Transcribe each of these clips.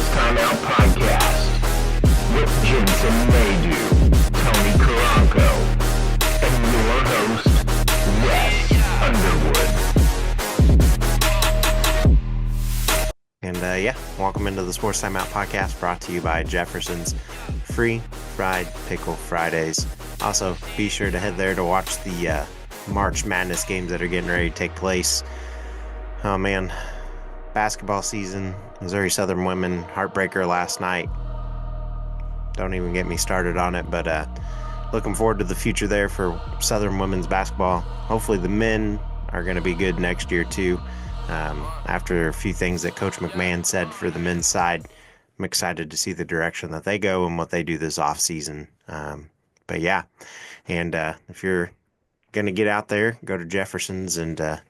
Sports Timeout Podcast with Jensen Maydew, Tony Caranco, and your host, Wes Underwood. And welcome into the Sports Timeout Podcast brought to you by Jeffersons. Free fried pickle Fridays. Also, be sure to head there to watch the March Madness games that are getting ready to take place. Oh man, basketball season, Missouri Southern women, heartbreaker last night. Don't even get me started on it, but looking forward to the future there for Southern women's basketball. Hopefully the men are going to be good next year too. After a few things that Coach McMahon said for the men's side, I'm excited to see the direction that they go and what they do this off season. But yeah, and if you're going to get out there, go to Jefferson's and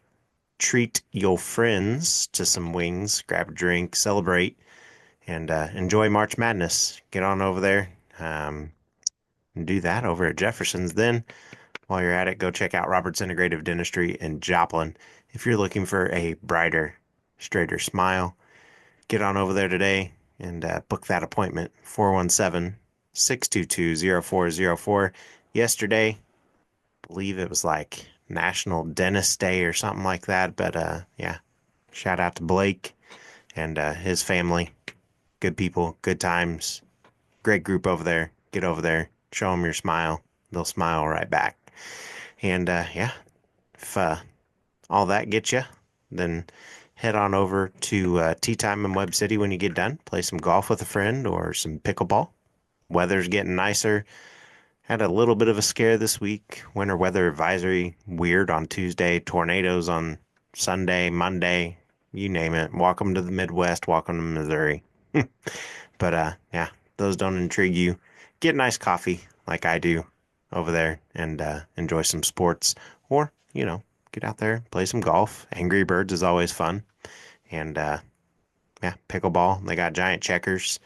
treat your friends to some wings, grab a drink, celebrate, and enjoy March Madness. Get on over there and do that over at Jefferson's. Then, while you're at it, go check out Robert's Integrative Dentistry in Joplin. If you're looking for a brighter, straighter smile, get on over there today and book that appointment, 417-622-0404. Yesterday, I believe it was like National Dentist Day or something like that. But yeah, shout out to Blake and his family. Good people, good times, great group over there. Get over there, show them your smile. They'll smile right back. And yeah, if all that gets you, then head on over to TeeTime in Webb City when you get done. Play some golf with a friend or some pickleball. Weather's getting nicer. Had a little bit of a scare this week. Winter weather advisory, weird on Tuesday. Tornadoes on Sunday, Monday, you name it. Welcome to the Midwest. Welcome to Missouri. But yeah, those don't intrigue you. Get nice coffee like I do over there and enjoy some sports. Or, get out there, play some golf. Angry Birds is always fun. And yeah, pickleball. They got giant checkers.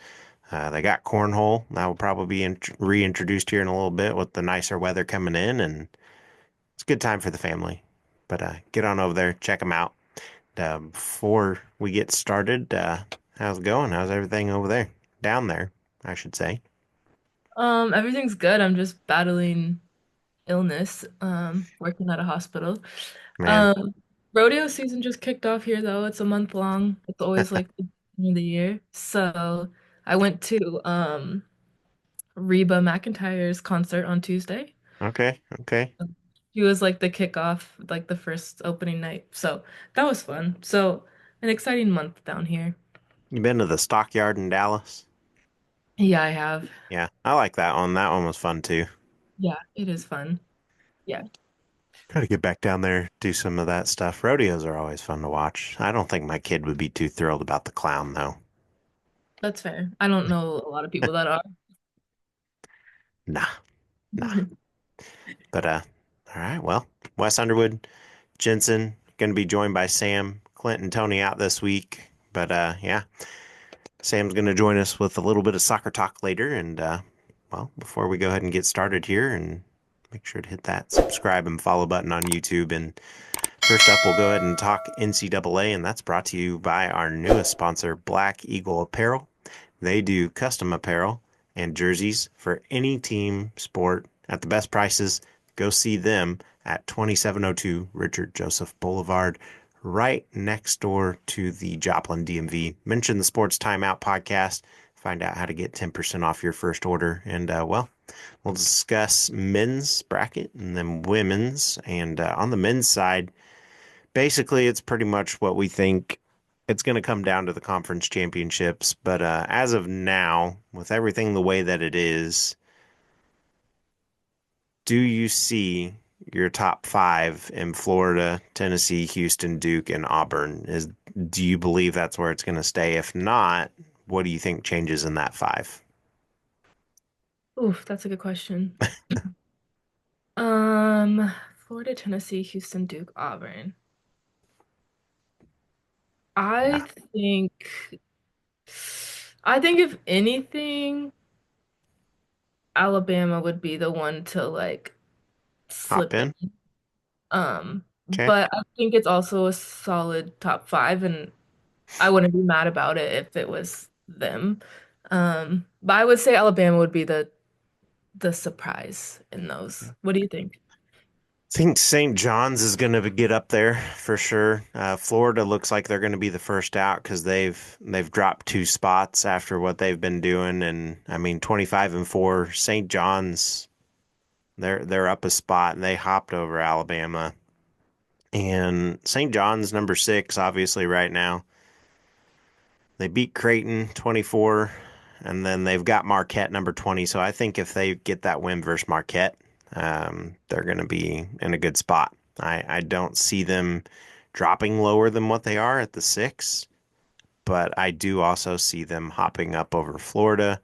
They got cornhole. That will probably be reintroduced here in a little bit with the nicer weather coming in. And it's a good time for the family. But get on over there, check them out. Before we get started, how's it going? How's everything over there? Down there, I should say. Everything's good. I'm just battling illness, working at a hospital. Man, Um, Rodeo season just kicked off here though. It's a month long. It's always like the beginning of the year. So I went to Reba McEntire's concert on Tuesday. okay, okay. She was like the kickoff, like the first opening night. So that was fun. So an exciting month down here. You been to the Stockyard in Dallas? Yeah, I have. Yeah, I like that one. That one was fun too. Yeah, it is fun. Yeah, Got to get back down there, do some of that stuff. Rodeos are always fun to watch. I don't think my kid would be too thrilled about the clown, though. that's fair. I don't know a lot of people that are. Nah, nah. But all right. Well, Wes Underwood, Jensen, going to be joined by Sam, Clint, and Tony out this week. But yeah, Sam's going to join us with a little bit of soccer talk later. And well, before we go ahead and get started here, and make sure to hit that subscribe and follow button on YouTube. And first up, we'll go ahead and talk NCAA, and that's brought to you by our newest sponsor, Black Eagle Apparel. They do custom apparel and jerseys for any team, sport at the best prices. Go see them at 2702 Richard Joseph Boulevard, right next door to the Joplin DMV. Mention the Sports Timeout podcast. Find out how to get 10% off your first order. And, well, we'll discuss men's bracket and then women's. And on the men's side, basically, it's pretty much what we think. It's going to come down to the conference championships. But as of now, with everything the way that it is, do you see your top five in Florida, Tennessee, Houston, Duke, and Auburn? Do you believe that's where it's going to stay? If not, what do you think changes in that five? Oof, that's a good question. Um, Florida, Tennessee, Houston, Duke, Auburn. I Yeah, think I think if anything, Alabama would be the one to like hop slip in. in. Okay. But I think it's also a solid top five, and I wouldn't be mad about it if it was them. But I would say Alabama would be the surprise in those. What do you think? I think St. John's is going to get up there for sure. Florida looks like they're going to be the first out because they've dropped 2 spots after what they've been doing, and I mean 25-4. St. John's they're up a spot and they hopped over Alabama, and St. John's number 6 obviously right now. They beat Creighton 24, and then they've got Marquette number 20. So I think if they get that win versus Marquette, they're going to be in a good spot. I don't see them dropping lower than what they are at the 6, but I do also see them hopping up over Florida.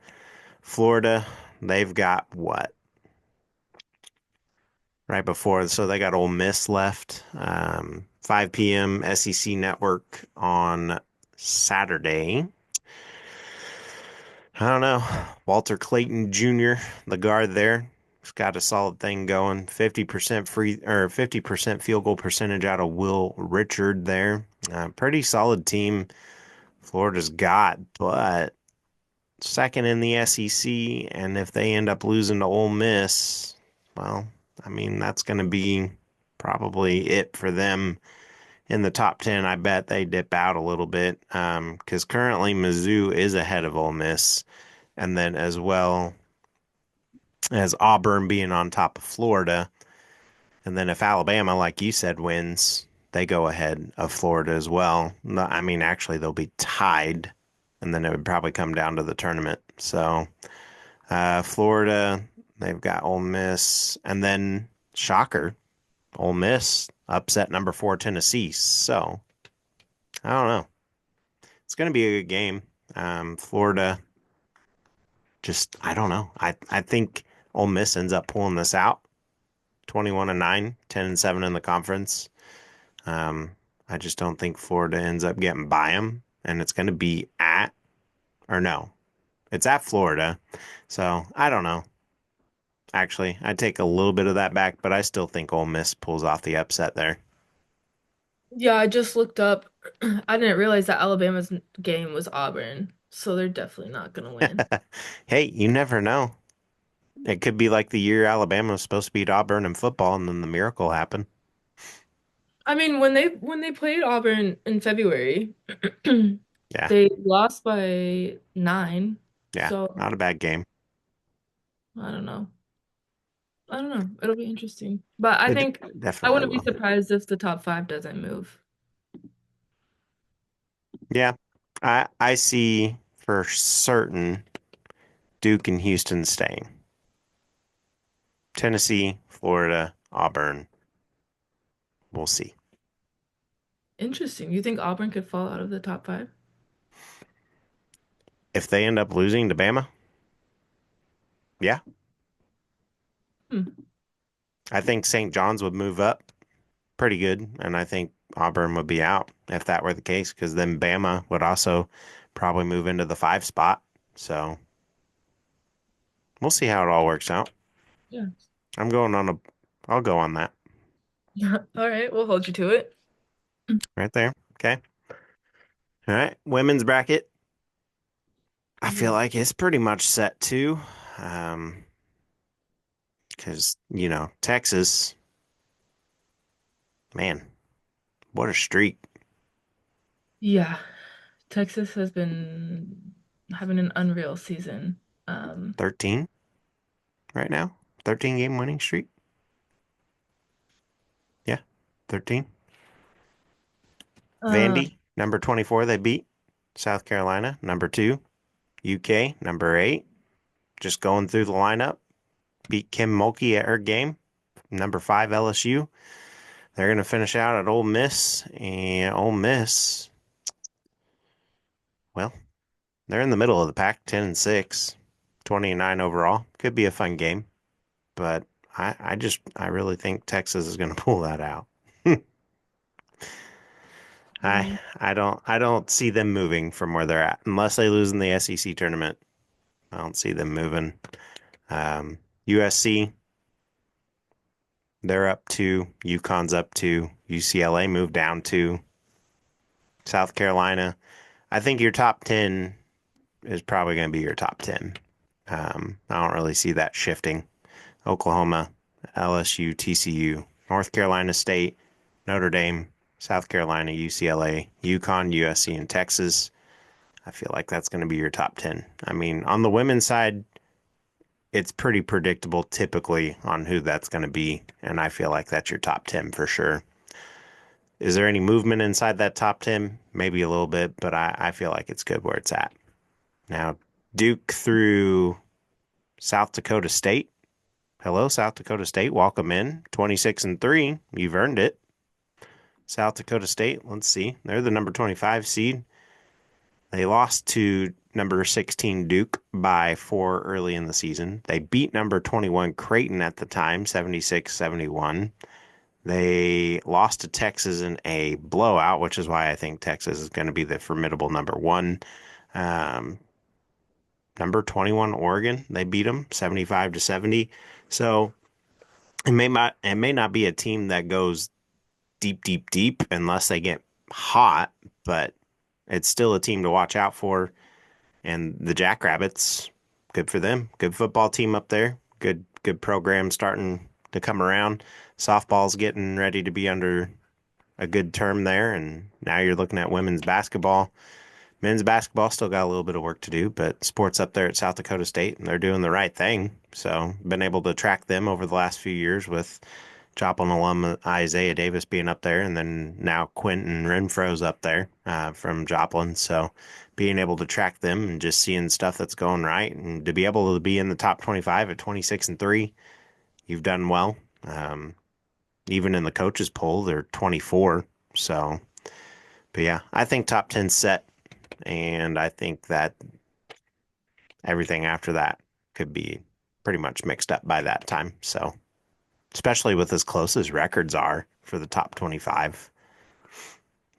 Florida, they've got what? Right before, so they got Ole Miss left. 5 p.m. SEC Network on Saturday. I don't know. Walter Clayton Jr., the guard there, has got a solid thing going. 50% free or 50% field goal percentage out of Will Richard there. Pretty solid team Florida's got, but second in the SEC, and if they end up losing to Ole Miss, well, I mean that's going to be probably it for them in the top 10. I bet they dip out a little bit because currently Mizzou is ahead of Ole Miss, and then as well as Auburn being on top of Florida. And then if Alabama, like you said, wins, they go ahead of Florida as well. No, I mean, actually, they'll be tied, and then it would probably come down to the tournament. So Florida, they've got Ole Miss, and then shocker, Ole Miss upset number 4 Tennessee. So I don't know. It's going to be a good game. Florida, just I don't know. I think Ole Miss ends up pulling this out. 21-9, 10-7 in the conference. I just don't think Florida ends up getting by them, and it's going to be at, or no, it's at Florida. So I don't know. Actually, I take a little bit of that back, but I still think Ole Miss pulls off the upset there. Yeah, I just looked up. I didn't realize that Alabama's game was Auburn, so they're definitely not gonna win. Hey, you never know. It could be like the year Alabama was supposed to beat Auburn in football, and then the miracle happened. I mean, when they played Auburn in February, Yeah, they lost by 9. yeah, So not a bad game. I don't know. I don't know. It'll be interesting. But I It think I definitely wouldn't be will. surprised if the top five doesn't move. Yeah, I see for certain Duke and Houston staying. Tennessee, Florida, Auburn. We'll see. Interesting. You think Auburn could fall out of the top five? If they end up losing to Bama, yeah, Hmm. I think St. John's would move up pretty good, and I think Auburn would be out if that were the case, because then Bama would also probably move into the 5 spot. So we'll see how it all works out. Yeah. I'm going on a, I'll go on that All right, we'll hold you to it. right there. Okay. All right. Women's bracket. I feel Yeah. like it's pretty much set too. Um, because, Texas, man, what a streak. Yeah. Texas has been having an unreal season. 13 right now. 13-game winning streak. Yeah. 13. uh, Vandy, number 24, they beat. South Carolina, number 2. UK, number 8. Just going through the lineup. Beat Kim Mulkey at her game. Number 5, LSU. They're going to finish out at Ole Miss. And Ole Miss, well, they're in the middle of the pack, 10-6, 20-9 overall. Could be a fun game. But I really think Texas is going to pull that out. yeah. I don't see them moving from where they're at unless they lose in the SEC tournament. I don't see them moving. USC, they're up 2. UConn's up 2. UCLA moved down 2. South Carolina. I think your top 10 is probably going to be your top 10. I don't really see that shifting. Oklahoma, LSU, TCU, North Carolina State, Notre Dame, South Carolina, UCLA, UConn, USC, and Texas. I feel like that's going to be your top 10. I mean, on the women's side, it's pretty predictable typically on who that's going to be. And I feel like that's your top 10 for sure. Is there any movement inside that top 10? Maybe a little bit, but I feel like it's good where it's at. Now, Duke through South Dakota State. Hello, South Dakota State. Welcome in. 26-3. You've earned it. South Dakota State, let's see. They're the number 25 seed. They lost to number 16 Duke by 4 early in the season. They beat number 21 Creighton at the time, 76-71. They lost to Texas in a blowout, which is why I think Texas is going to be the formidable number one. Um, Number 21 Oregon, they beat them 75-70. So it may not be a team that goes deep, deep, deep unless they get hot, but it's still a team to watch out for. And the Jackrabbits, good for them. Good football team up there. Good program starting to come around. Softball's getting ready to be under a good term there, and now you're looking at women's basketball. Men's basketball still got a little bit of work to do, but sports up there at South Dakota State, and they're doing the right thing. So been able to track them over the last few years with Joplin alum Isaiah Davis being up there, and then now Quentin Renfro's up there from Joplin. So being able to track them and just seeing stuff that's going right, and to be able to be in the top 25 at 26-3, you've done well. Even in the coaches poll, they're 24. So, but yeah, I think top 10 set, and I think that everything after that could be pretty much mixed up by that time. So, especially with as close as records are for the top 25.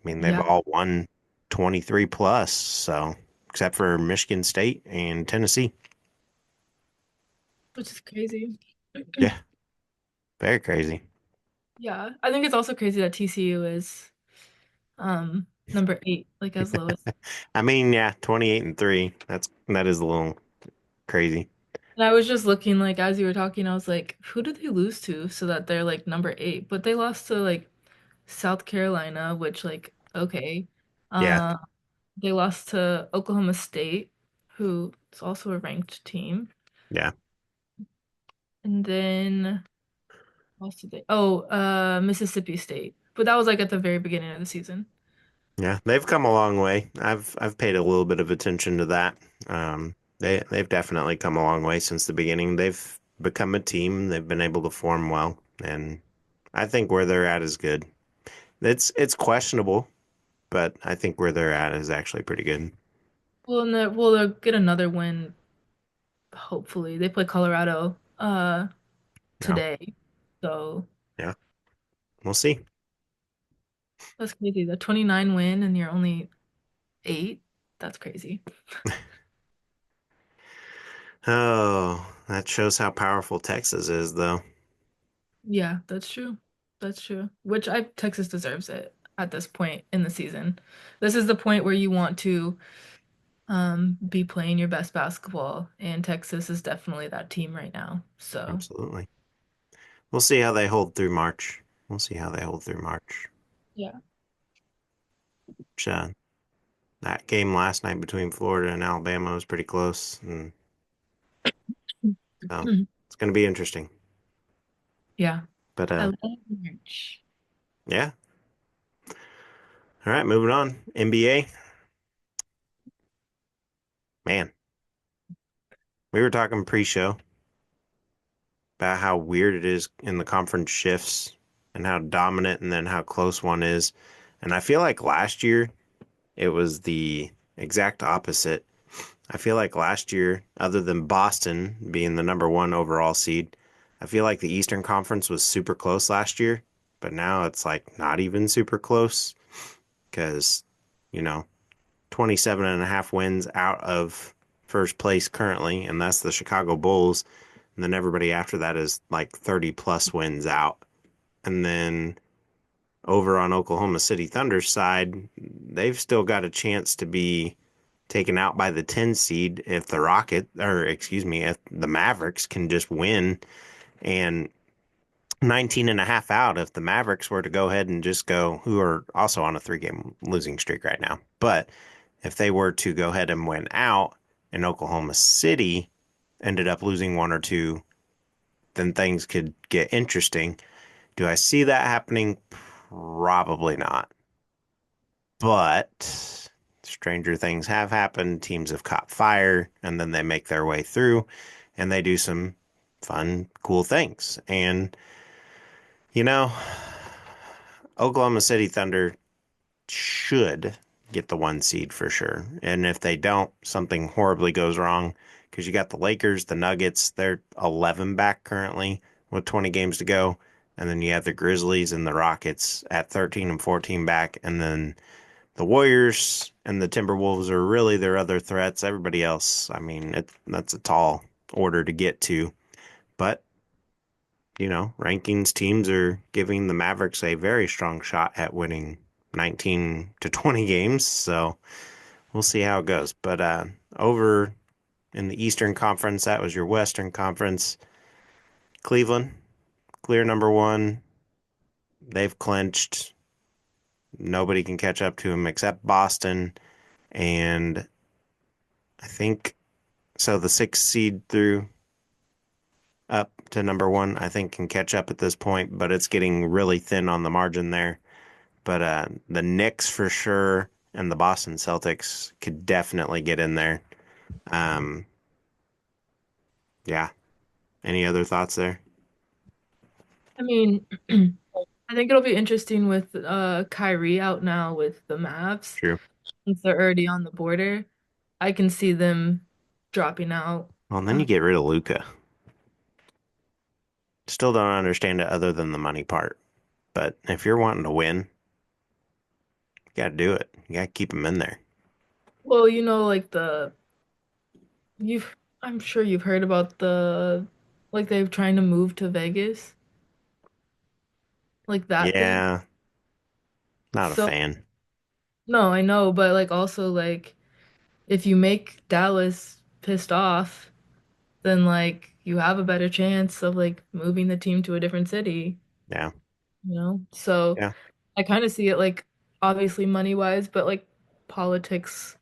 I mean, they've Yeah, all won 23 plus, so except for Michigan State and Tennessee. which is crazy. Yeah, very crazy. Yeah, I think it's also crazy that TCU is number 8, like as low as. I mean, yeah, 28-3. That is a little crazy. And I was just looking like as you were talking, I was like, who did they lose to so that they're like number 8? But they lost to like South Carolina, which like okay. Yeah, Uh they lost to Oklahoma State, who is also a ranked team. yeah, And then what else did they? Oh, Mississippi State. But that was like at the very beginning of the season. yeah. They've come a long way. I've paid a little bit of attention to that. They've definitely come a long way since the beginning. They've become a team. They've been able to form well, and I think where they're at is good. It's questionable, but I think where they're at is actually pretty good. Well, and they'll get another win, hopefully. They play Colorado Yeah, today. So yeah. We'll see. that's crazy. The 29 win and you're only 8. That's crazy. Oh, that shows how powerful Texas is, though. Yeah, that's true. That's true. Which I Texas deserves it at this point in the season. This is the point where you want to be playing your best basketball, and Texas is definitely that team right now. So, Absolutely. We'll see how they hold through March. We'll see how they hold through March. yeah. Which, that game last night between Florida and Alabama was pretty close, and so it's going to be interesting. Yeah. But I love merch. yeah. All right, moving on. NBA. Man, we were talking pre-show about how weird it is in the conference shifts and how dominant and then how close one is. And I feel like last year it was the exact opposite. I feel like last year, other than Boston being the number one overall seed, I feel like the Eastern Conference was super close last year, but now it's like not even super close because, you know, 27 and a half wins out of first place currently, and that's the Chicago Bulls. And then everybody after that is like 30 plus wins out. And then over on Oklahoma City Thunder's side, they've still got a chance to be taken out by the 10 seed if the Rocket, or excuse me, if the Mavericks can just win, and 19 and a half out if the Mavericks were to go ahead and just go, who are also on a 3-game losing streak right now. But if they were to go ahead and win out and Oklahoma City ended up losing one or two, then things could get interesting. Do I see that happening? Probably not. But stranger things have happened. Teams have caught fire and then they make their way through and they do some fun, cool things. And, you know, Oklahoma City Thunder should get the 1 seed for sure. And if they don't, something horribly goes wrong because you got the Lakers, the Nuggets, they're 11 back currently with 20 games to go. And then you have the Grizzlies and the Rockets at 13 and 14 back. And then the Warriors and the Timberwolves are really their other threats. Everybody else, I mean, that's a tall order to get to. But, rankings teams are giving the Mavericks a very strong shot at winning 19 to 20 games. So we'll see how it goes. But over in the Eastern Conference, that was your Western Conference. Cleveland, clear number one. They've clinched. Nobody can catch up to them except Boston. And I think so. The 6th seed through up to number one, I think can catch up at this point, but it's getting really thin on the margin there. But the Knicks for sure and the Boston Celtics could definitely get in there. Um, yeah. Any other thoughts there? I mean, I think it'll be interesting with Kyrie out now with the Mavs True. since they're already on the border. I can see them dropping out. Well, and then you get rid of Luca. Still don't understand it other than the money part. But if you're wanting to win, you got to do it. You got to keep him in there. Well, like you've I'm sure you've heard about like they're trying to move to Vegas, like that thing. Yeah, not a So fan. no, I know, but like also like if you make Dallas pissed off, then like you have a better chance of like moving the team to a different city, Yeah, So yeah, I kind of see it like obviously money wise, but like politics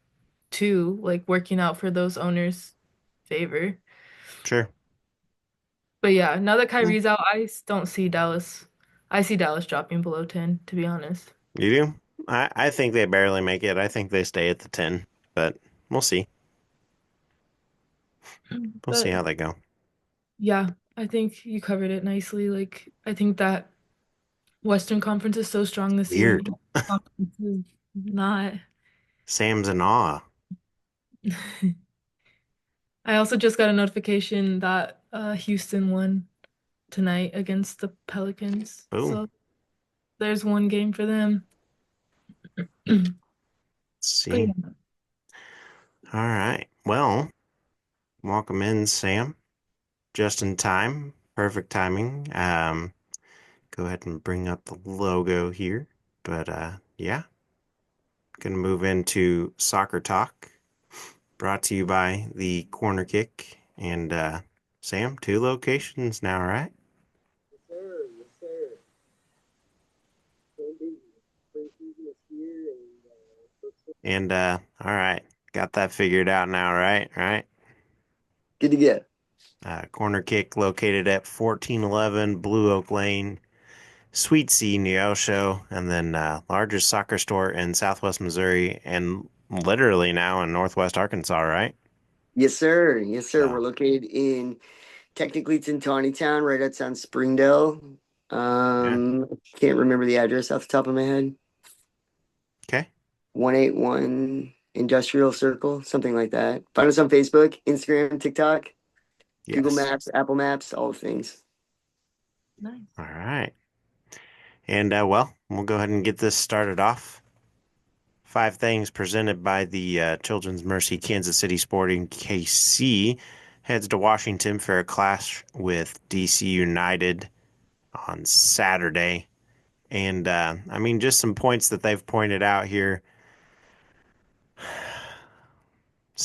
too, like working out for those owners' favor. sure. But yeah, now that Yeah. Kyrie's out, don't see Dallas. I see Dallas dropping below 10, to be honest. You do? I think they barely make it. I think they stay at the 10, but we'll see. We'll see But how they go. yeah, I think you covered it nicely. Like I think that Western Conference is so strong this year, and Weird. the Conference is not. Sam's in awe. I also just got a notification that Houston won tonight against the Pelicans. Boom. So there's one game for them. Let's But see. yeah. All right. Well, welcome in, Sam. Just in time. Perfect timing. Go ahead and bring up the logo here. But yeah, gonna move into soccer talk. Brought to you by the Corner Kick and Sam. 2 locations now, right? Yes, sir. Yes, sir. So busy. Spring season is here, and And all right, got that figured out now, right? Right. good to go. Corner Kick located at 1411 Blue Oak Lane, Sweet Sea, Neosho, and then largest soccer store in Southwest Missouri and literally now in Northwest Arkansas, right? Yes, sir. Yes, sir. So We're located in technically it's in Town, right outside Springdale. yeah, Can't remember the address off the top of my head. okay, 181 Industrial Circle, something like that. Find us on Facebook, Instagram, TikTok, Google yes, Maps, Apple Maps, all the things. Nice. all right. And well, we'll go ahead and get this started off. 5 things presented by the Children's Mercy Kansas City Sporting KC heads to Washington for a clash with DC United on Saturday. And I mean, just some points that they've pointed out here.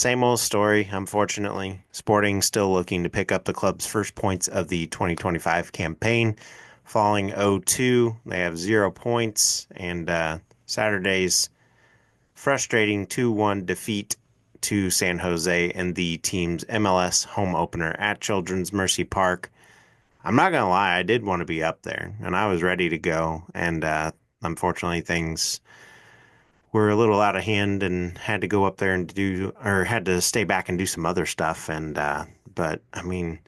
same old story, unfortunately. Sporting still looking to pick up the club's first points of the 2025 campaign, falling 0-2. They have 0 points, and Saturday's frustrating 2-1 defeat to San Jose in the team's MLS home opener at Children's Mercy Park. I'm not going to lie, I did want to be up there, and I was ready to go, and unfortunately things were a little out of hand and had to go up there and had to stay back and do some other stuff. And, but I mean,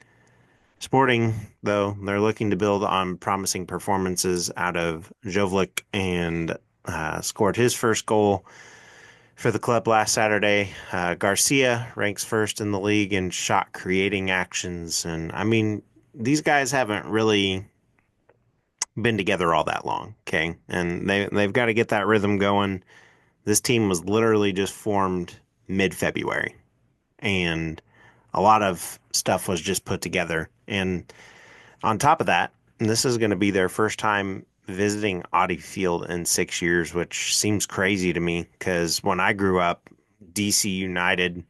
Sporting, though, they're looking to build on promising performances out of Jovic and scored his first goal for the club last Saturday. Garcia ranks first in the league in shot creating actions. And I mean, these guys haven't really been together all that long, okay? And they've got to get that rhythm going. This team was literally just formed mid-February, and a lot of stuff was just put together. And on top of that, this is going to be their first time visiting Audi Field in 6 years, which seems crazy to me because when I grew up, DC United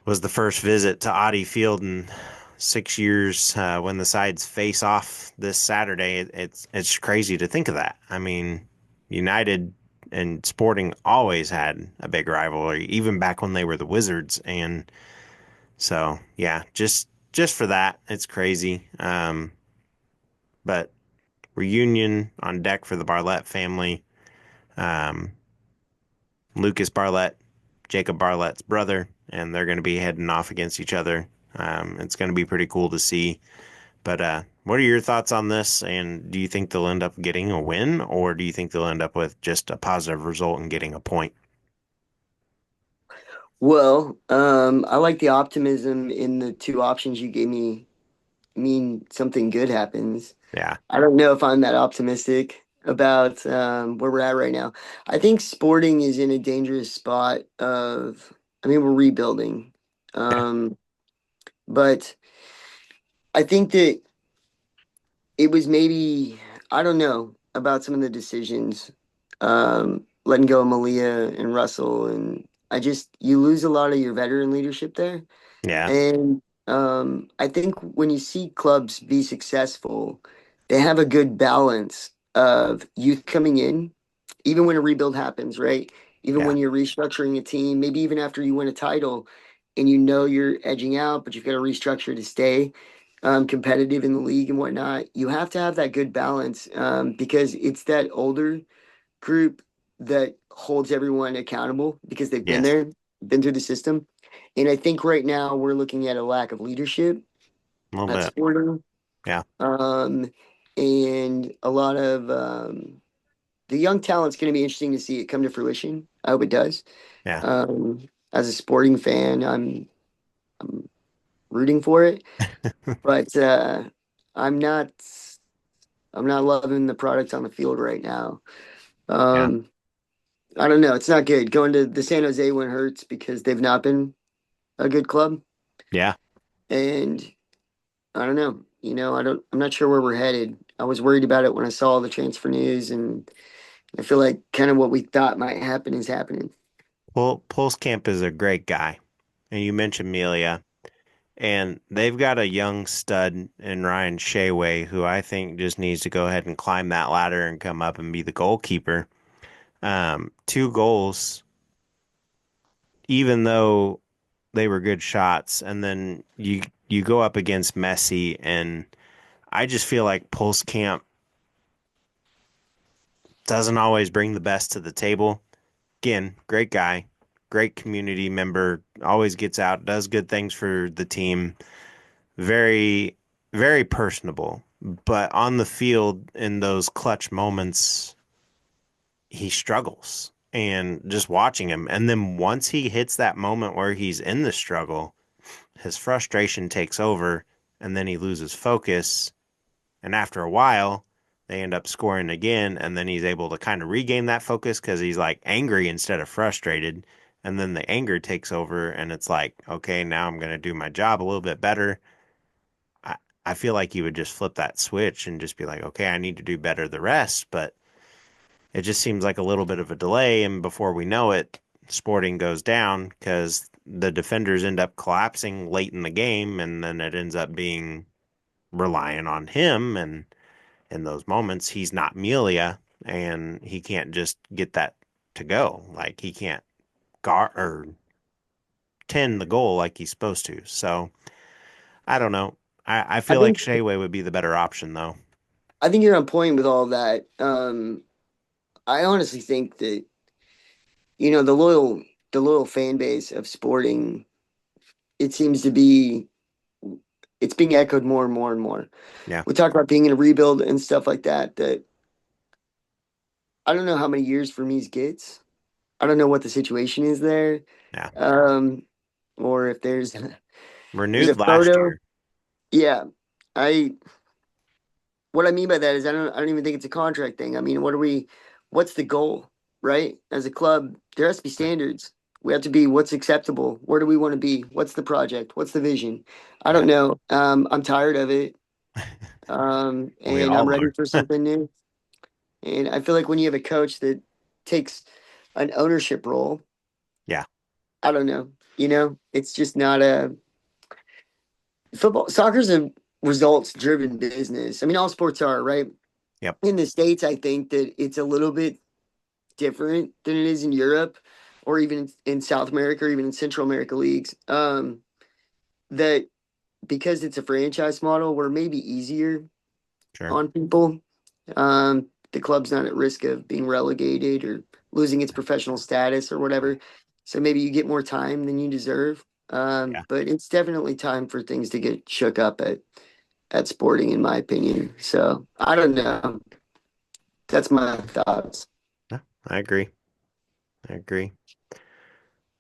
was the first visit to Audi Field in 6 years. When the sides face off this Saturday, it's crazy to think of that. I mean, United and Sporting always had a big rivalry, even back when they were the Wizards. And so, yeah, just for that, it's crazy. But reunion on deck for the Barlett family. Lucas Barlett, Jacob Barlett's brother, and they're going to be heading off against each other. It's going to be pretty cool to see. But what are your thoughts on this? And do you think they'll end up getting a win, or do you think they'll end up with just a positive result and getting a point? Well, I like the optimism in the two options you gave me. I mean, something good happens. Yeah. I don't know if I'm that optimistic about where we're at right now. I think Sporting is in a dangerous spot I mean, we're rebuilding. But I think that it was maybe, I don't know about some of the decisions, letting go of Malia and Russell. And you lose a lot of your veteran leadership there. Yeah. And I think when you see clubs be successful, they have a good balance of youth coming in, even when a rebuild happens, right? Even Yeah. when you're restructuring a team, maybe even after you win a title and you know you're edging out, but you've got to restructure to stay competitive in the league and whatnot. You have to have that good balance because it's that older group that holds everyone accountable because they've been Yes. there, been through the system. And I think right now we're looking at a lack of leadership A little at bit. Sporting. Yeah. And a lot of the young talent's going to be interesting to see it come to fruition. I hope it does. Yeah. As a Sporting fan, I'm rooting for it, but I'm not I'm not loving the product on the field right now. Yeah. I don't know. It's not good. Going to the San Jose one hurts because they've not been a good club. Yeah. And I don't know. I'm not sure where we're headed. I was worried about it when I saw the transfer news, and I feel like kind of what we thought might happen is happening. Well, Pulskamp is a great guy. And you mentioned Melia. And they've got a young stud in Ryan Shayway who I think just needs to go ahead and climb that ladder and come up and be the goalkeeper. 2 goals, even though they were good shots, and then you go up against Messi, and I just feel like Pulskamp doesn't always bring the best to the table. Again, great guy, great community member, always gets out, does good things for the team. Very, very personable. But on the field in those clutch moments, he struggles. And just watching him. And then once he hits that moment where he's in the struggle, his frustration takes over and then he loses focus. And after a while, they end up scoring again. And then he's able to kind of regain that focus because he's like angry instead of frustrated. And then the anger takes over and it's like, okay, now I'm going to do my job a little bit better. I feel like you would just flip that switch and just be like, okay, I need to do better the rest. But it just seems like a little bit of a delay. And before we know it, Sporting goes down because the defenders end up collapsing late in the game, and then it ends up being relying on him. And in those moments, he's not Melia, and he can't just get that to go. Like, he can't guard or tend the goal like he's supposed to. So I don't know. I I feel like think Shayway would be the better option, though. I think you're on point with all that. I honestly think that the loyal fan base of Sporting, it seems to be it's being echoed more and more and more. Yeah. We talk about being in a rebuild and stuff like that. That I don't know how many years Vermees gets. I don't know what the situation is there. Yeah. Or if there's a Renewed last photo. year. Yeah. I what I mean by that is I don't even think it's a contract thing. I mean, what's the goal, right? As a club, there has to be standards. We have to be what's acceptable. Where do we want to be? What's the project? What's the vision? I Yeah. don't know. I'm tired of it. We And I'm all ready are. for something new. And I feel like when you have a coach that takes an ownership role, Yeah. I don't know. It's just not a football. Soccer's a results driven business. I mean, all sports are, right? Yep. In the States, I think that it's a little bit different than it is in Europe or even in South America or even in Central America leagues. That because it's a franchise model, we're maybe easier Sure. on people. The club's not at risk of being relegated or losing its professional status or whatever. So maybe you get more time than you deserve. Yeah. But it's definitely time for things to get shook up at Sporting, in my opinion. So I don't know. That's my thoughts. Yeah, I agree. I agree.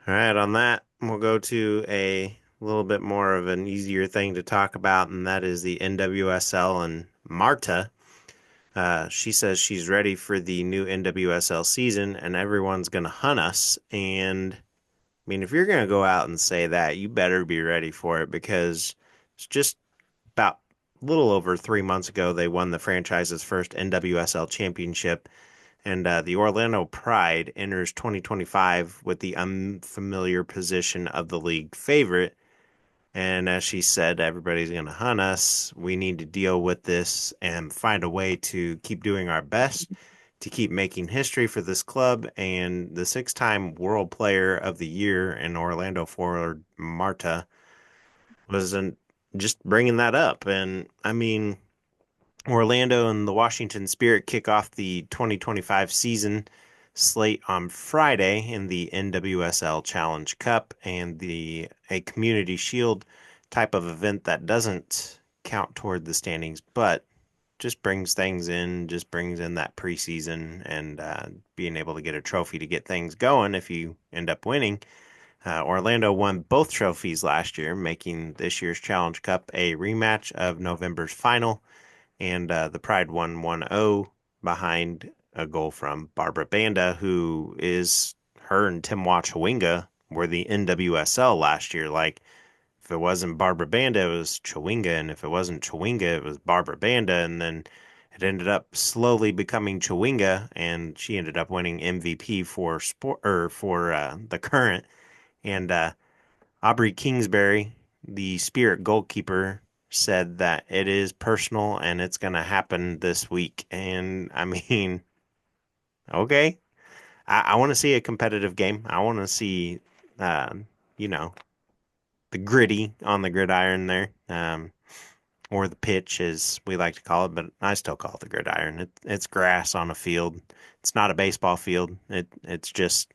All right, on that, we'll go to a little bit more of an easier thing to talk about, and that is the NWSL and Marta. She says she's ready for the new NWSL season, and everyone's going to hunt us. And I mean, if you're going to go out and say that, you better be ready for it, because it's just about a little over 3 months ago they won the franchise's first NWSL championship. And the Orlando Pride enters 2025 with the unfamiliar position of the league favorite. And as she said, everybody's going to hunt us. We need to deal with this and find a way to keep doing our best to keep making history for this club. And the 6-time World Player of the Year in Orlando forward Marta wasn't just bringing that up. And I mean, Orlando and the Washington Spirit kick off the 2025 season slate on Friday in the NWSL Challenge Cup and a Community Shield type of event that doesn't count toward the standings, but just brings in that preseason and being able to get a trophy to get things going if you end up winning. Orlando won both trophies last year, making this year's Challenge Cup a rematch of November's final. And the Pride won 1-0 behind a goal from Barbara Banda, who is her and Tim Chawinga were the NWSL last year. Like, if it wasn't Barbara Banda, it was Chawinga, and if it wasn't Chawinga, it was Barbara Banda, and then it ended up slowly becoming Chawinga, and she ended up winning MVP for the current. And Aubrey Kingsbury, the Spirit goalkeeper, said that it is personal and it's going to happen this week. And I mean, okay. I want to see a competitive game. I want to see, you know, the gritty on the gridiron there, or the pitch, as we like to call it, but I still call it the gridiron. It's grass on a field. It's not a baseball field. It's just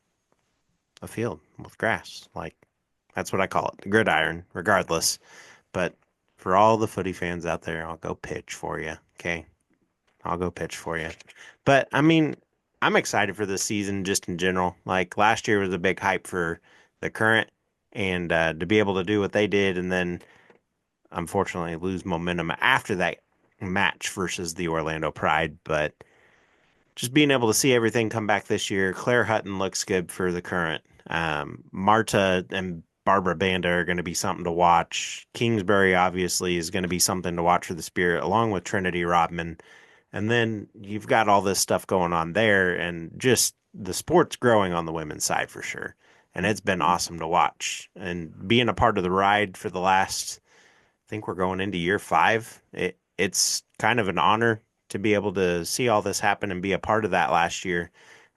a field with grass. Like, that's what I call it, the gridiron, regardless. But for all the footy fans out there, I'll go pitch for you. Okay. I'll go pitch for you. But I mean, I'm excited for this season just in general. Like, last year was a big hype for the current, and to be able to do what they did and then unfortunately lose momentum after that match versus the Orlando Pride. But just being able to see everything come back this year. Claire Hutton looks good for the current. Marta and Barbara Banda are going to be something to watch. Kingsbury obviously is going to be something to watch for the Spirit, along with Trinity Rodman. And then you've got all this stuff going on there, and just the sport's growing on the women's side for sure. and it's been awesome to watch. And being a part of the ride for the last, I think we're going into year 5. It's kind of an honor to be able to see all this happen and be a part of that last year.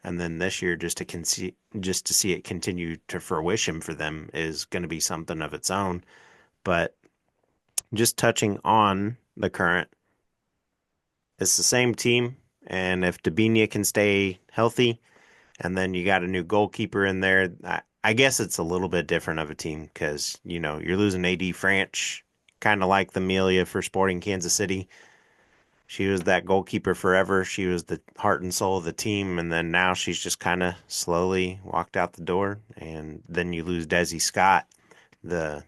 And then this year, just to see it continue to fruition for them is going to be something of its own. But just touching on the current, it's the same team, and if Dabinia can stay healthy, and then you got a new goalkeeper in there, I guess it's a little bit different of a team because you're losing AD Franch, kind of like the Amelia for Sporting Kansas City. She was that goalkeeper forever. She was the heart and soul of the team, and then now she's just kind of slowly walked out the door. And then you lose Desi Scott, the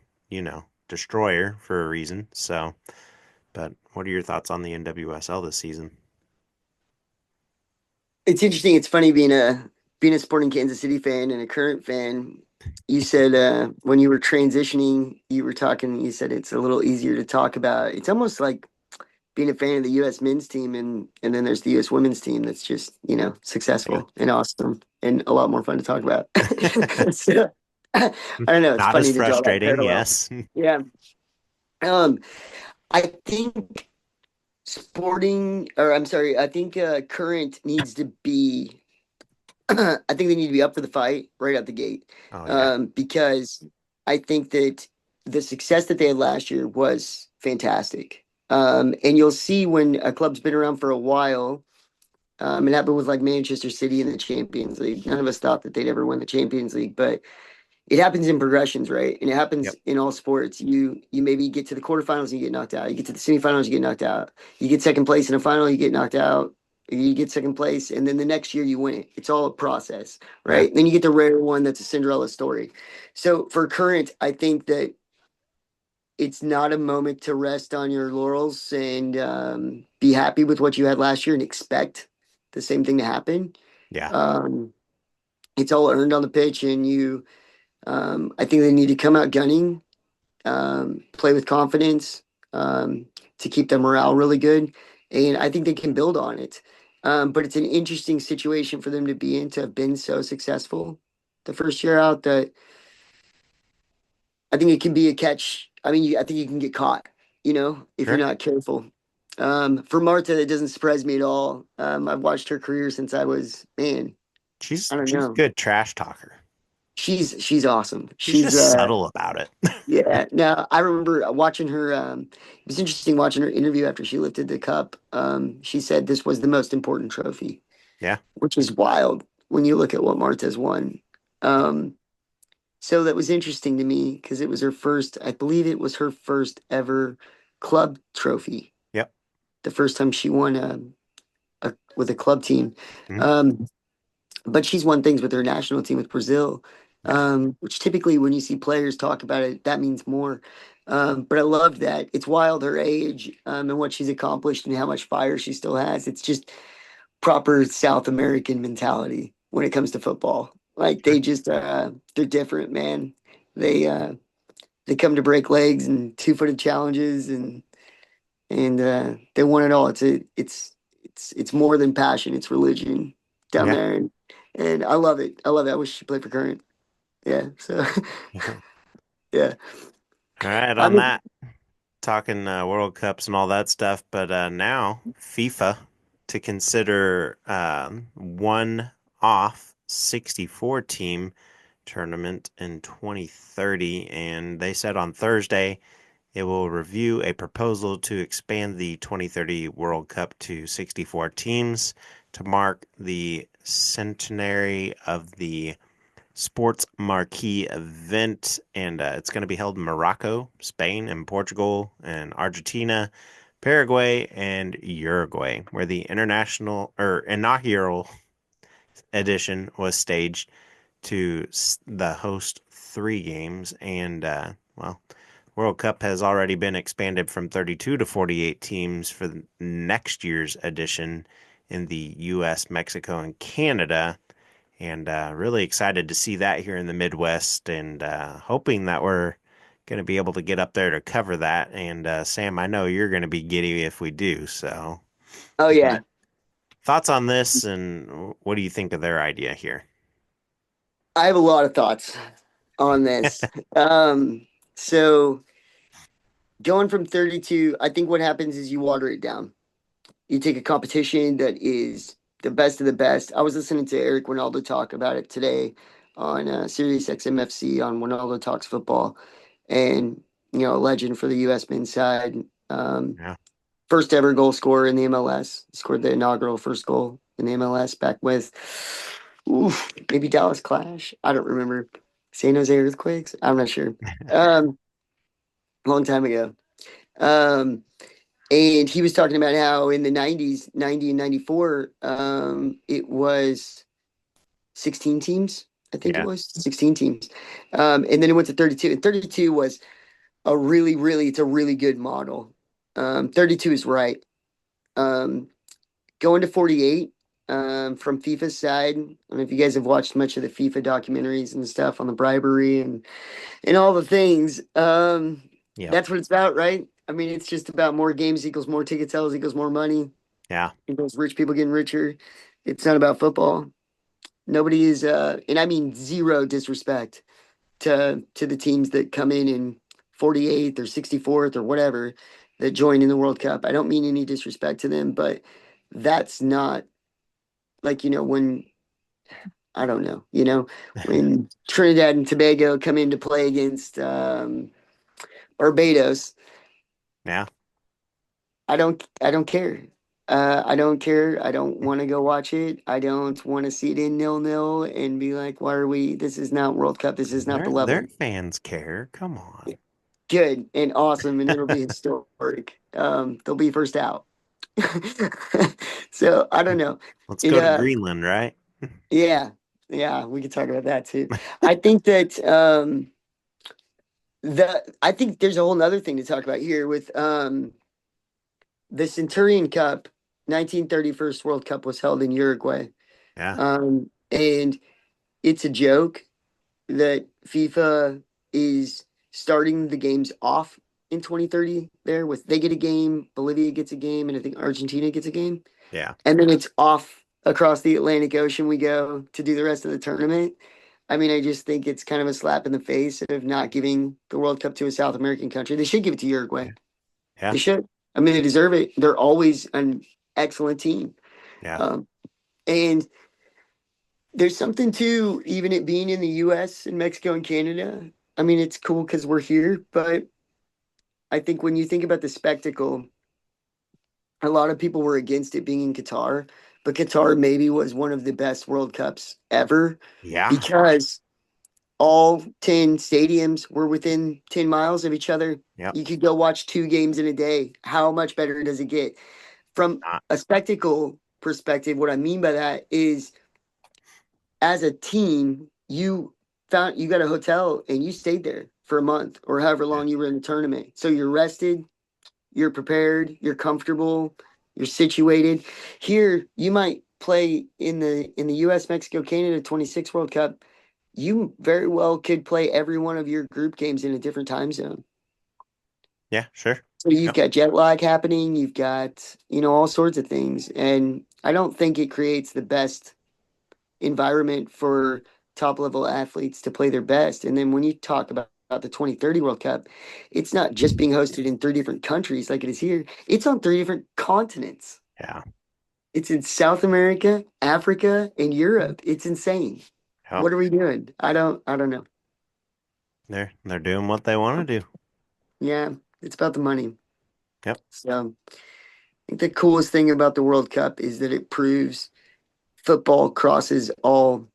destroyer, for a reason. So, but what are your thoughts on the NWSL this season? It's interesting. It's funny being a Sporting Kansas City fan and a current fan. You said when you were transitioning, you were talking. You said it's a little easier to talk about. It's almost like being a fan of the U.S. men's team, and then there's the U.S. women's team that's just successful and awesome and a lot more fun to talk about. So, I don't know. It's Not as funny to draw that frustrating, parallel. yes. Yeah. I think I think current needs to be. I think they need to be up for the fight right out the gate, Oh yeah. because I think that the success that they had last year was fantastic. And you'll see when a club's been around for a while. It happened with like Manchester City in the Champions League. None of us thought that they'd ever win the Champions League, but it happens in progressions, right? And it happens Yep. in all sports. You maybe get to the quarterfinals and you get knocked out. You get to the semifinals, you get knocked out. You get second place in a final, you get knocked out. You get second place, and then the next year you win it. It's all a process, Yeah. right? Then you get the rare one that's a Cinderella story. So for current, I think that it's not a moment to rest on your laurels and be happy with what you had last year and expect the same thing to happen. Yeah. Um, it's all earned on the pitch, and I think they need to come out gunning, play with confidence, to keep their morale really good, and I think they can build on it. But it's an interesting situation for them to be in, to have been so successful the first year out, that I think it can be a catch. I mean, I think you can get caught, if you're Sure. not careful. For Marta, it doesn't surprise me at all. I've watched her career since I was, man, She's I don't she's a know. good trash talker. She's awesome. She's She's just subtle about it. Yeah. Now I remember watching her. It was interesting watching her interview after she lifted the cup. She said this was the most important trophy, Yeah. which is wild when you look at what Marta's won. Um, so that was interesting to me because it was her first. I believe it was her first ever club trophy. Yep. The first time she won with a club team. Mhm. But she's won things with her national team with Brazil, Yeah. which typically when you see players talk about it, that means more. But I love that. It's wild her age, and what she's accomplished and how much fire she still has. It's just proper South American mentality when it comes to football. Like Sure. they just they're different, man. They uh, they come to break legs and 2-footed challenges, and they want it all. It's more than passion. It's religion down Yeah. there, and I love it. I love it. I wish she played for Current. Yeah. So All yeah. right. I On mean, that, talking World Cups and all that stuff, but now FIFA to consider one off 64 team tournament in 2030, and they said on Thursday it will review a proposal to expand the 2030 World Cup to 64 teams to mark the centenary of the sports marquee event, and it's going to be held in Morocco, Spain, and Portugal, and Argentina, Paraguay, and Uruguay, where the international or inaugural edition was staged to the host 3 games, and well, World Cup has already been expanded from 32 to 48 teams for the next year's edition in the U.S., Mexico, and Canada. And really excited to see that here in the Midwest, and hoping that we're going to be able to get up there to cover that. And Sam, I know you're going to be giddy if we do. So, oh but yeah. thoughts on this, and what do you think of their idea here? I have a lot of thoughts on this. So going from 32, I think what happens is you water it down. You take a competition that is the best of the best. I was listening to Eric Winaldo talk about it today on Sirius XMFC on Winaldo Talks Football, and a legend for the U.S. men's side. Um, Yeah. First ever goal scorer in the MLS. Scored the inaugural first goal in the MLS back with, maybe Dallas Clash. I don't remember. San Jose Earthquakes. I'm not sure. Long time ago. Um, and he was talking about how in the 90s, 90 and 94, it was 16 teams. I think it Yeah. was 16 teams. And then it went to 32. And 32 was it's a really good model. 32 is right. Going to 48, from FIFA's side. I don't know if you guys have watched much of the FIFA documentaries and stuff on the bribery and all the things. Yeah. That's what it's about, right? I mean, it's just about more games equals more ticket sales equals more money Yeah. equals rich people getting richer. It's not about football. Nobody is, and I mean zero disrespect to the teams that come in 48th or 64th or whatever that join in the World Cup. I don't mean any disrespect to them, but that's not like, when I don't know, when Trinidad and Tobago come in to play against Barbados. Yeah. I don't care. I don't care. I don't want to go watch it. I don't want to see it in 0-0 and be like, why are we? This is not World Cup. This is not the Their level. fans care. Come on. Good and awesome, and it'll be historic. They'll be first out. So I don't know. Let's It go to Greenland, right? Yeah, yeah, we could talk about that too. I think that I think there's a whole nother thing to talk about here with the Centurion Cup. 1931 World Cup was held in Uruguay. Yeah. And it's a joke that FIFA is starting the games off in 2030 there with they get a game, Bolivia gets a game, and I think Argentina gets a game. Yeah. And then it's off across the Atlantic Ocean we go to do the rest of the tournament. I mean, I just think it's kind of a slap in the face of not giving the World Cup to a South American country. They should give it to Uruguay. Yeah. They should. I mean, they deserve it. They're always an excellent team. Yeah. And there's something to even it being in the US and Mexico and Canada. I mean, it's cool because we're here, but I think when you think about the spectacle, a lot of people were against it being in Qatar, but Qatar maybe was one of the best World Cups ever Yeah. because all 10 stadiums were within 10 miles of each other. Yep. You could go watch 2 games in a day. How much better does it get? From a spectacle perspective, what I mean by that is as a team, you got a hotel and you stayed there for a month or however long you were in the tournament. So you're rested, you're prepared, you're comfortable, you're situated. Here, you might play in the US, Mexico, Canada 26 World Cup. You very well could play every one of your group games in a different time zone. Yeah, sure. So you've Yep. got jet lag happening, you've got, all sorts of things. And I don't think it creates the best environment for top level athletes to play their best. And then when you talk about the 2030 World Cup, it's not just being hosted in 3 different countries like it is here. It's on 3 different continents. Yeah. It's in South America, Africa, and Europe. It's insane. Yep. What are we doing? I don't know. They're doing what they want to do. Yeah, it's about the money. Yep. So I think the coolest thing about the World Cup is that it proves football crosses all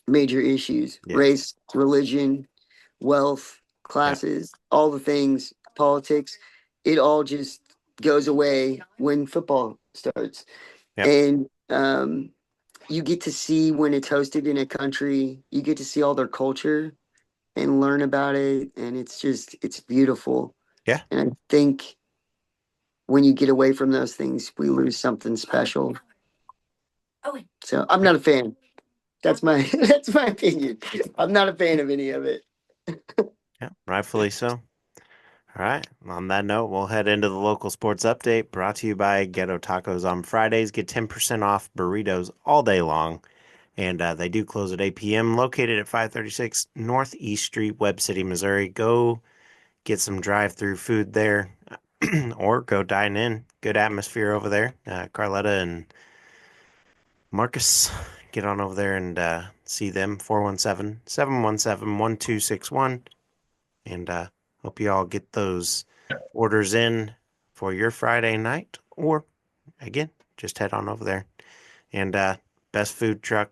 major issues: Yes. race, religion, wealth, classes, all the things, politics. It all just goes away when football starts. Yep. And you get to see when it's hosted in a country, you get to see all their culture and learn about it. And it's beautiful. Yeah. And I think when you get away from those things, we lose something special. So I'm not a fan. That's my opinion. I'm not a fan of any of it. Yeah, rightfully so. All right. On that note, we'll head into the local sports update brought to you by Ghetto Tacos on Fridays. Get 10% off burritos all day long And they do close at 8 p.m. Located at 536 Northeast Street, Webb City, Missouri. Go get some drive-through food there or go dine in. Good atmosphere over there. Carletta and Marcus, get on over there and see them. 417-717-1261. And hope you all get those orders in for your Friday night. Or, again, just head on over there. And best food truck,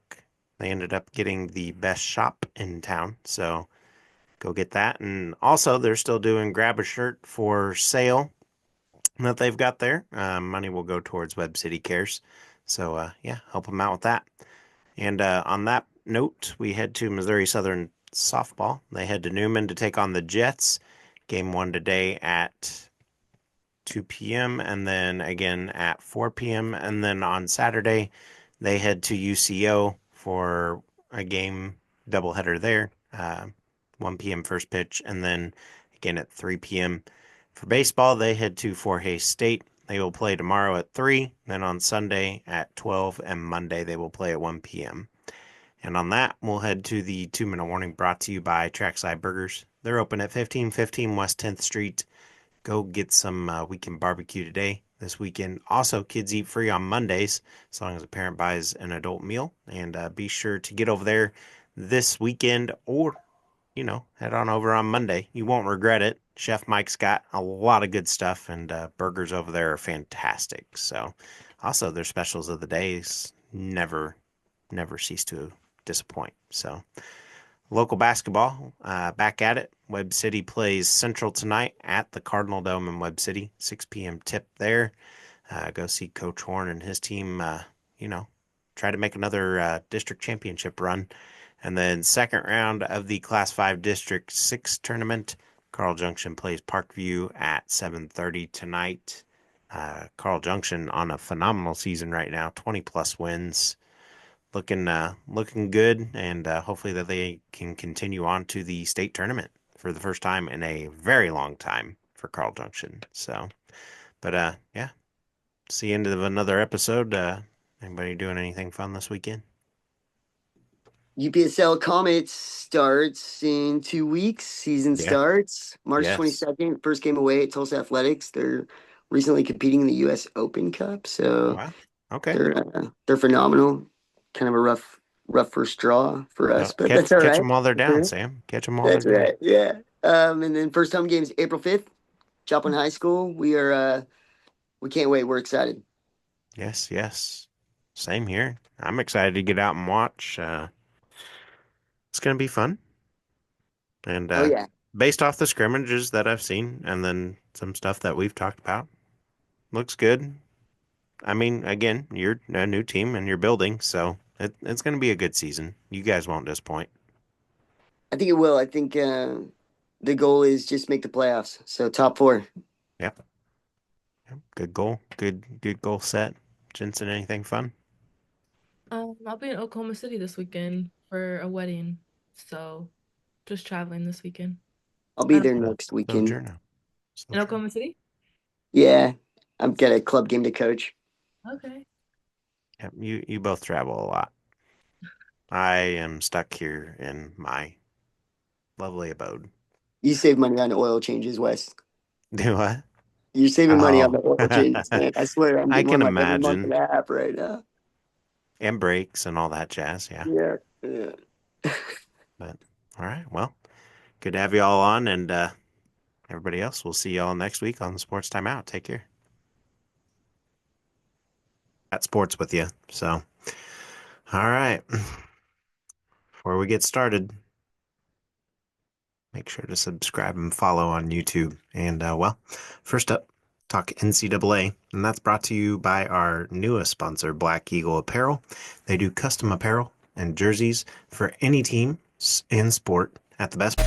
they ended up getting the best shop in town. So go get that. And also, they're still doing Grab a Shirt for sale that they've got there. Money will go towards Webb City Cares. So, yeah, help them out with that. And on that note, we head to Missouri Southern softball. They head to Newman to take on the Jets. Game 1 today at 2 p.m. and then again at 4 p.m. And then on Saturday, they head to UCO for a game doubleheader there. 1 p.m. first pitch, and then again at 3 p.m. For baseball, they head to Fort Hays State. They will play tomorrow at 3, then on Sunday at 12, and Monday they will play at 1 p.m. And on that, we'll head to the 2-minute warning brought to you by Trackside Burgers. They're open at 1515 West 10th Street. Go get some weekend barbecue today, this weekend. Also, kids eat free on Mondays, as long as a parent buys an adult meal. And be sure to get over there this weekend or, head on over on Monday. You won't regret it. Chef Mike's got a lot of good stuff, and burgers over there are fantastic. So, also, their specials of the days never cease to disappoint. So, local basketball, back at it. Webb City plays Central tonight at the Cardinal Dome in Webb City. 6 p.m. tip there. Go see Coach Horn and his team, try to make another district championship run. And then second round of the Class 5 District 6 tournament, Carl Junction plays Parkview at 7:30 tonight. Carl Junction on a phenomenal season right now, 20-plus wins. Looking good, and hopefully that they can continue on to the state tournament for the first time in a very long time for Carl Junction. So, but yeah, see you end of another episode. Anybody doing anything fun this weekend? UPSL Comets starts in 2 weeks. Season Yeah. starts March Yes. 22nd. First game away at Tulsa Athletics. They're recently competing in the U.S. Open Cup, so Wow. Okay. they're phenomenal. Kind of a rough first draw for us, but Catch that's all right. them while they're down, Sam. Catch them while they're That's down. right. Yeah. And then first home game is April 5th, Joplin High School. We can't wait. We're excited. Yes. Same here. I'm excited to get out and watch. It's going to be fun. And Oh yeah. based off the scrimmages that I've seen and then some stuff that we've talked about, looks good. I mean, again, you're a new team and you're building, so it's going to be a good season. You guys won't disappoint. I think it will. I think the goal is just make the playoffs. So top 4. Yep. Good goal. Good goal set. Jensen, anything fun? I'll be in Oklahoma City this weekend for a wedding, so just traveling this weekend. I'll be I there don't- next weekend. Sojourner. In Oklahoma City? Yeah. I've got a club game to coach. Okay. Yep, you both travel a lot. I am stuck here in my lovely abode. You save money on oil changes, Wes. Do what? You're saving money on the Oh. oil changes, man. I swear, I'm I getting can one like every month imagine. and a half right now. And breaks and all that jazz, yeah. Yeah. But all right, well, good to have you all on, and everybody else, we'll see y'all next week on the Sports Timeout. Take care. At sports with you. So, all right. Before we get started, make sure to subscribe and follow on YouTube. And well, first up, talk NCAA, and that's brought to you by our newest sponsor, Black Eagle Apparel. They do custom apparel and jerseys for any team in sport at the best